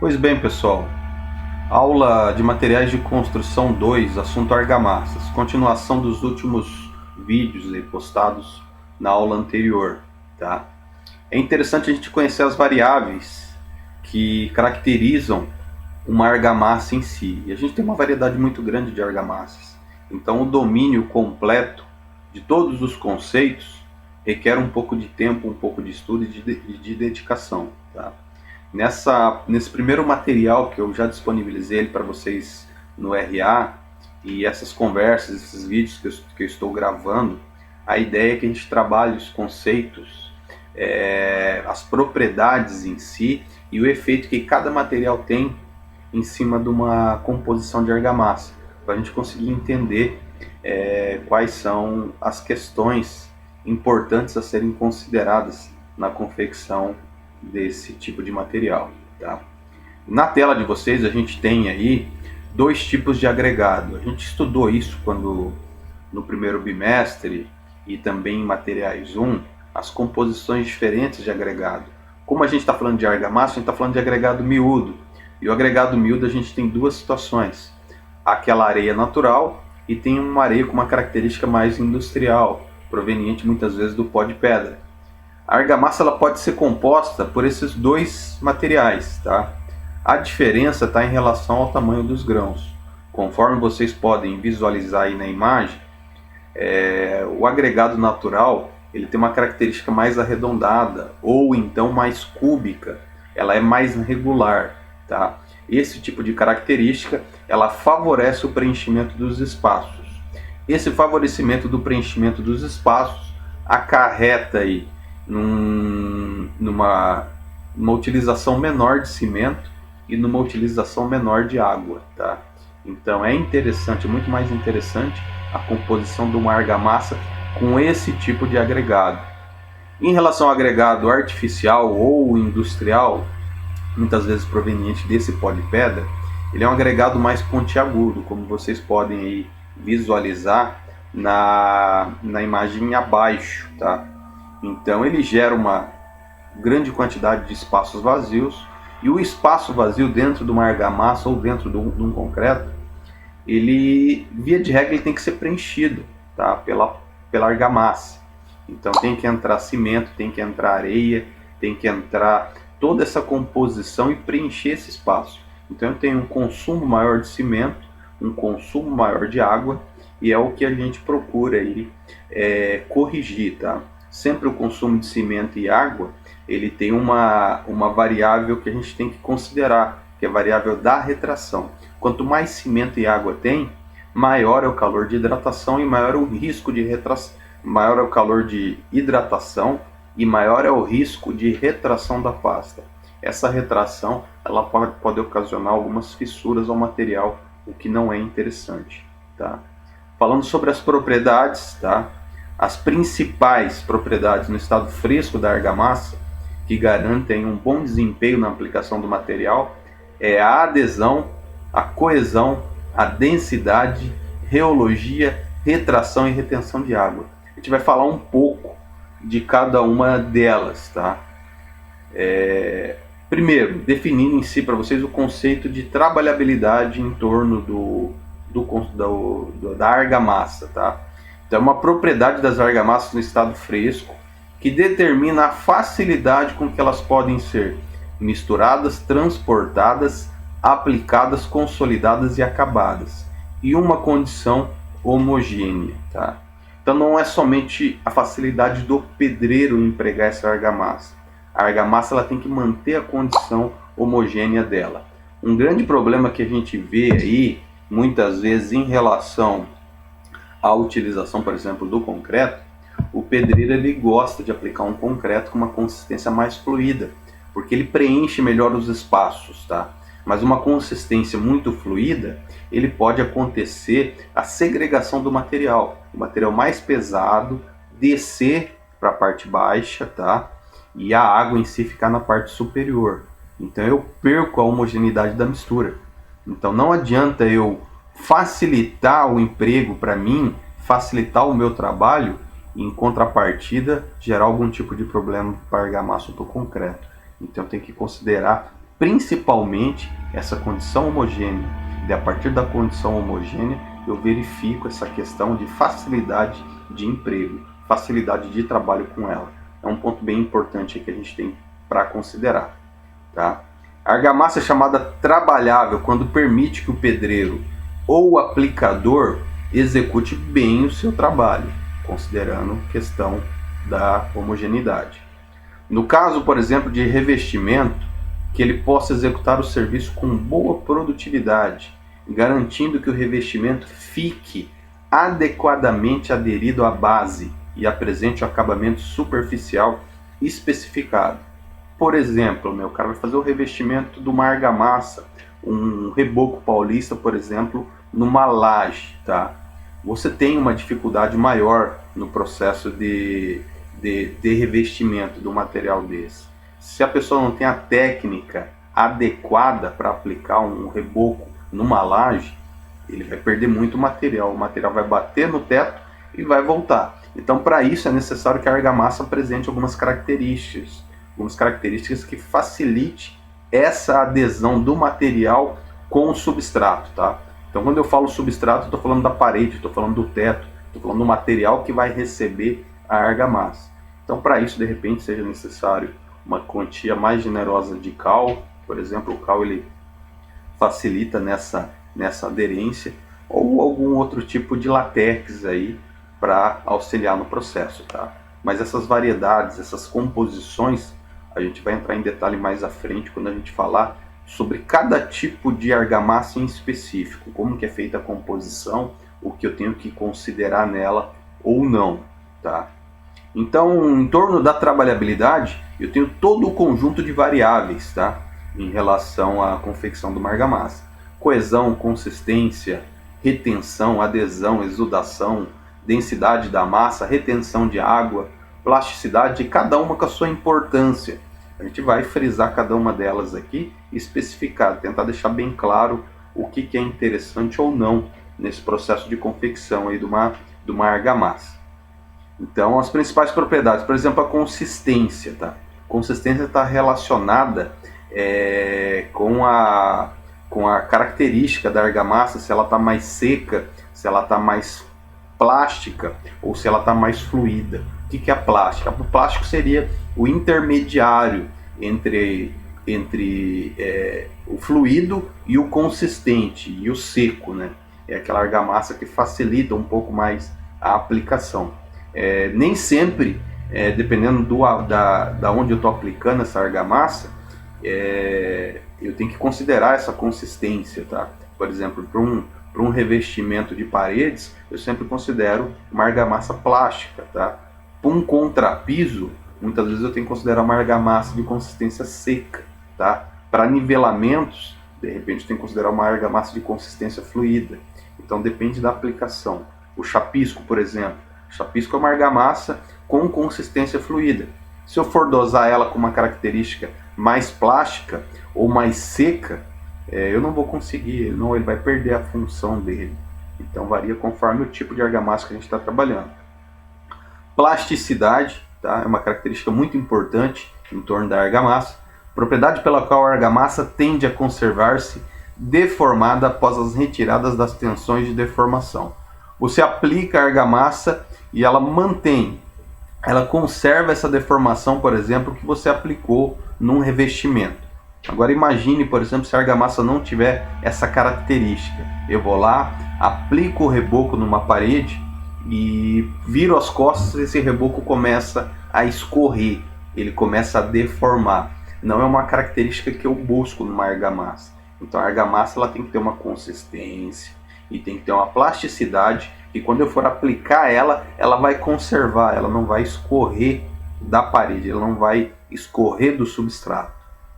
Pois bem, pessoal, aula de materiais de construção 2, assunto argamassas, continuação dos últimos vídeos aí postados na aula anterior, tá? É interessante a gente conhecer as variáveis que caracterizam uma argamassa em si. E a gente tem uma variedade muito grande de argamassas. Então o domínio completo de todos os conceitos requer um pouco de tempo, um pouco de estudo e de dedicação, tá? Nesse primeiro material que eu já disponibilizei ele para vocês no RA, e essas conversas, esses vídeos que eu estou gravando, a ideia é que a gente trabalhe os conceitos, as propriedades em si e o efeito que cada material tem em cima de uma composição de argamassa, para a gente conseguir entender quais são as questões importantes a serem consideradas na confecção desse tipo de material, tá? Na tela de vocês a gente tem aí dois tipos de agregado. A gente estudou isso no primeiro bimestre e também em materiais 1, as composições diferentes de agregado. Como a gente está falando de argamassa, a gente está falando de agregado miúdo. E o agregado miúdo a gente tem duas situações. Aquela areia natural e tem uma areia com uma característica mais industrial, proveniente muitas vezes do pó de pedra. A argamassa ela pode ser composta por esses dois materiais, tá? A diferença está em relação ao tamanho dos grãos. Conforme vocês podem visualizar aí na imagem, o agregado natural ele tem uma característica mais arredondada ou então mais cúbica, ela é mais regular, tá? Esse tipo de característica ela favorece o preenchimento dos espaços. Esse favorecimento do preenchimento dos espaços acarreta aí numa utilização menor de cimento e numa utilização menor de água, tá? Então é interessante, muito mais interessante a composição de uma argamassa com esse tipo de agregado. Em relação ao agregado artificial ou industrial, muitas vezes proveniente desse pó de pedra, ele é um agregado mais pontiagudo, como vocês podem aí visualizar na imagem abaixo, tá? Então ele gera uma grande quantidade de espaços vazios, e o espaço vazio dentro de uma argamassa ou dentro de um concreto, ele, via de regra, ele tem que ser preenchido, tá? pela argamassa. Então tem que entrar cimento, tem que entrar areia, tem que entrar toda essa composição e preencher esse espaço. Então eu tenho um consumo maior de cimento, um consumo maior de água, e é o que a gente procura aí corrigir, tá? Sempre o consumo de cimento e água, ele tem uma variável que a gente tem que considerar, que é a variável da retração. Quanto mais cimento e água tem, maior é o calor de hidratação e maior é o risco de retração, maior é o calor de hidratação e maior é o risco de retração da pasta. Essa retração ela pode ocasionar algumas fissuras ao material, o que não é interessante, tá? Falando sobre as propriedades, tá? As principais propriedades no estado fresco da argamassa que garantem um bom desempenho na aplicação do material é a adesão, a coesão, a densidade, reologia, retração e retenção de água. A gente vai falar um pouco de cada uma delas, tá? Primeiro, definindo em si para vocês o conceito de trabalhabilidade em torno da argamassa, tá? Então é uma propriedade das argamassas no estado fresco que determina a facilidade com que elas podem ser misturadas, transportadas, aplicadas, consolidadas e acabadas, e uma condição homogênea, tá? Então não é somente a facilidade do pedreiro em empregar essa argamassa. A argamassa ela tem que manter a condição homogênea dela. Um grande problema que a gente vê aí, muitas vezes, em relação à utilização, por exemplo, do concreto, o pedreiro ele gosta de aplicar um concreto com uma consistência mais fluida, porque ele preenche melhor os espaços, tá? Mas uma consistência muito fluida, ele pode acontecer a segregação do material. O material mais pesado descer para a parte baixa, tá? E a água em si ficar na parte superior. Então eu perco a homogeneidade da mistura. Então não adianta eu facilitar o emprego para mim, facilitar o meu trabalho, e em contrapartida gerar algum tipo de problema para a argamassa ou para o concreto. Então tem que considerar principalmente essa condição homogênea. E a partir da condição homogênea, eu verifico essa questão de facilidade de emprego, facilidade de trabalho com ela. É um ponto bem importante que a gente tem para considerar. Tá? A argamassa é chamada trabalhável quando permite que o pedreiro ou o aplicador execute bem o seu trabalho, considerando a questão da homogeneidade. No caso, por exemplo, de revestimento, que ele possa executar o serviço com boa produtividade, garantindo que o revestimento fique adequadamente aderido à base e apresente o acabamento superficial especificado. Por exemplo, o cara vai fazer o revestimento de uma argamassa, um reboco paulista, por exemplo, numa laje, tá? Você tem uma dificuldade maior no processo de revestimento do material desse. Se a pessoa não tem a técnica adequada para aplicar um reboco numa laje, ele vai perder muito material. O material vai bater no teto e vai voltar. Então, para isso é necessário que a argamassa apresente algumas características que facilite essa adesão do material com o substrato, tá? Então, quando eu falo substrato, estou falando da parede, estou falando do teto, estou falando do material que vai receber a argamassa. Então, para isso, de repente, seja necessário uma quantia mais generosa de cal. Por exemplo, o cal ele facilita nessa aderência, ou algum outro tipo de látex aí para auxiliar no processo, tá? Mas essas variedades, essas composições, a gente vai entrar em detalhe mais à frente quando a gente falar sobre cada tipo de argamassa em específico, como que é feita a composição, o que eu tenho que considerar nela ou não, tá? Então, em torno da trabalhabilidade, eu tenho todo o conjunto de variáveis, tá? Em relação à confecção de uma argamassa. Coesão, consistência, retenção, adesão, exudação, densidade da massa, retenção de água, plasticidade, cada uma com a sua importância. A gente vai frisar cada uma delas aqui e especificar, tentar deixar bem claro o que é interessante ou não nesse processo de confecção aí de uma argamassa. Então, as principais propriedades, por exemplo, a consistência, tá? Consistência está relacionada com a característica da argamassa, se ela está mais seca, se ela está mais plástica ou se ela está mais fluida. O que é a plástica? O plástico seria o intermediário entre o fluido e o consistente e o seco, né? É aquela argamassa que facilita um pouco mais a aplicação. Nem sempre, dependendo da onde eu estou aplicando essa argamassa, eu tenho que considerar essa consistência, tá? Por exemplo, para um revestimento de paredes, eu sempre considero uma argamassa plástica, tá? Para um contrapiso, muitas vezes eu tenho que considerar uma argamassa de consistência seca, tá? Para nivelamentos, de repente eu tenho que considerar uma argamassa de consistência fluida. Então depende da aplicação. O chapisco, por exemplo, chapisco é uma argamassa com consistência fluida. Se eu for dosar ela com uma característica mais plástica ou mais seca, eu não vou conseguir, ele vai perder a função dele. Então varia conforme o tipo de argamassa que a gente está trabalhando. Plasticidade, tá? É uma característica muito importante em torno da argamassa. Propriedade pela qual a argamassa tende a conservar-se deformada após as retiradas das tensões de deformação. Você aplica a argamassa e ela conserva essa deformação, por exemplo, que você aplicou num revestimento. Agora imagine, por exemplo, se a argamassa não tiver essa característica. Eu vou lá, aplico o reboco numa parede e viro as costas e esse reboco começa a escorrer, ele começa a deformar. Não é uma característica que eu busco numa argamassa. Então a argamassa ela tem que ter uma consistência e tem que ter uma plasticidade, e quando eu for aplicar ela vai conservar, ela não vai escorrer da parede, ela não vai escorrer do substrato.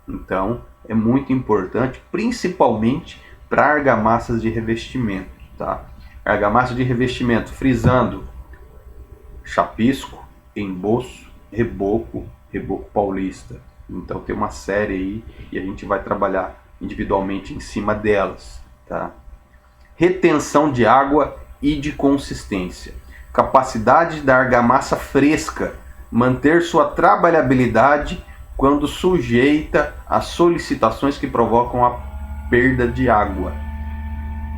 Então é muito importante, principalmente para argamassas de revestimento, tá? Argamassa de revestimento, frisando: chapisco, emboço, reboco paulista. Então tem uma série aí e a gente vai trabalhar individualmente em cima delas, tá? Retenção de água e de consistência. Capacidade da argamassa fresca manter sua trabalhabilidade quando sujeita a solicitações que provocam a perda de água.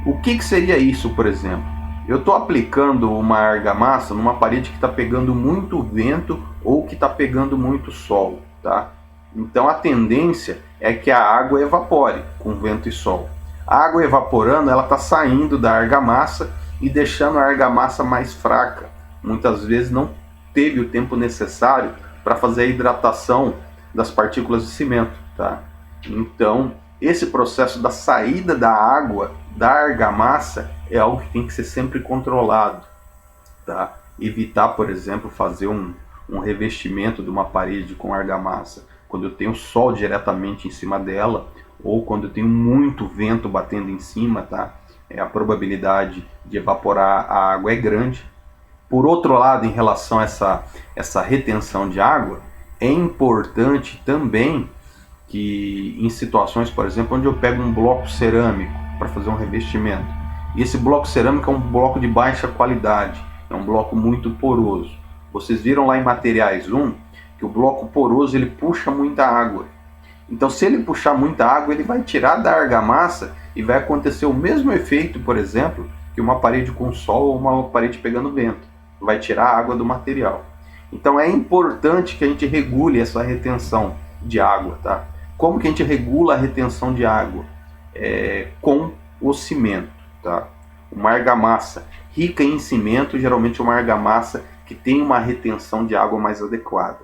O que seria isso, por exemplo? Eu estou aplicando uma argamassa numa parede que está pegando muito vento ou que está pegando muito sol, tá? Então a tendência é que a água evapore com vento e sol. A água evaporando, ela está saindo da argamassa e deixando a argamassa mais fraca. Muitas vezes não teve o tempo necessário para fazer a hidratação das partículas de cimento, tá? Então, esse processo da saída da água da argamassa é algo que tem que ser sempre controlado, tá? Evitar, por exemplo, fazer um revestimento de uma parede com argamassa quando eu tenho sol diretamente em cima dela ou quando eu tenho muito vento batendo em cima, tá? A probabilidade de evaporar a água é grande. Por outro lado, em relação a essa retenção de água, é importante também que em situações, por exemplo, onde eu pego um bloco cerâmico para fazer um revestimento, e esse bloco cerâmico é um bloco de baixa qualidade, é um bloco muito poroso. Vocês viram lá em Materiais 1 que o bloco poroso ele puxa muita água. Então, se ele puxar muita água, ele vai tirar da argamassa e vai acontecer o mesmo efeito, por exemplo, que uma parede com sol ou uma parede pegando vento. Vai tirar a água do material. Então, é importante que a gente regule essa retenção de água, tá? Como que a gente regula a retenção de água? Com o cimento, tá? Uma argamassa rica em cimento, geralmente uma argamassa que tem uma retenção de água mais adequada.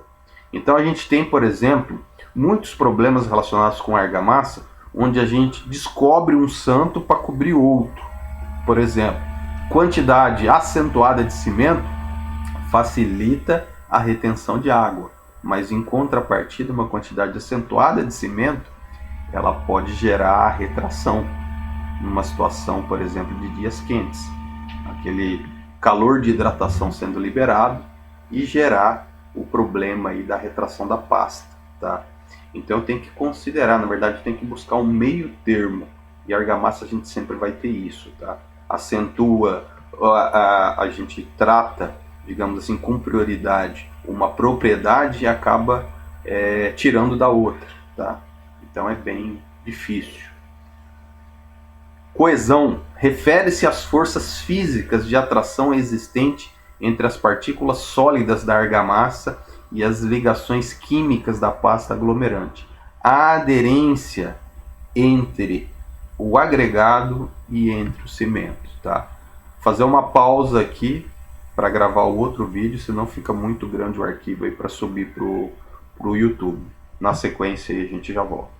Então a gente tem, por exemplo, muitos problemas relacionados com argamassa, onde a gente descobre um santo para cobrir outro. Por exemplo, quantidade acentuada de cimento facilita a retenção de água, mas em contrapartida, uma quantidade acentuada de cimento, ela pode gerar a retração, numa situação, por exemplo, de dias quentes. Aquele calor de hidratação sendo liberado e gerar o problema aí da retração da pasta, tá? Então tem que considerar, na verdade tem que buscar um meio termo, e a argamassa a gente sempre vai ter isso, tá? Acentua, a gente trata, digamos assim, com prioridade uma propriedade e acaba tirando da outra, tá? Então é bem difícil. Coesão refere-se às forças físicas de atração existente entre as partículas sólidas da argamassa e as ligações químicas da pasta aglomerante. A aderência entre o agregado e entre os cimentos, tá? Vou fazer uma pausa aqui para gravar o outro vídeo, senão fica muito grande o arquivo aí para subir pro YouTube. Na sequência aí a gente já volta.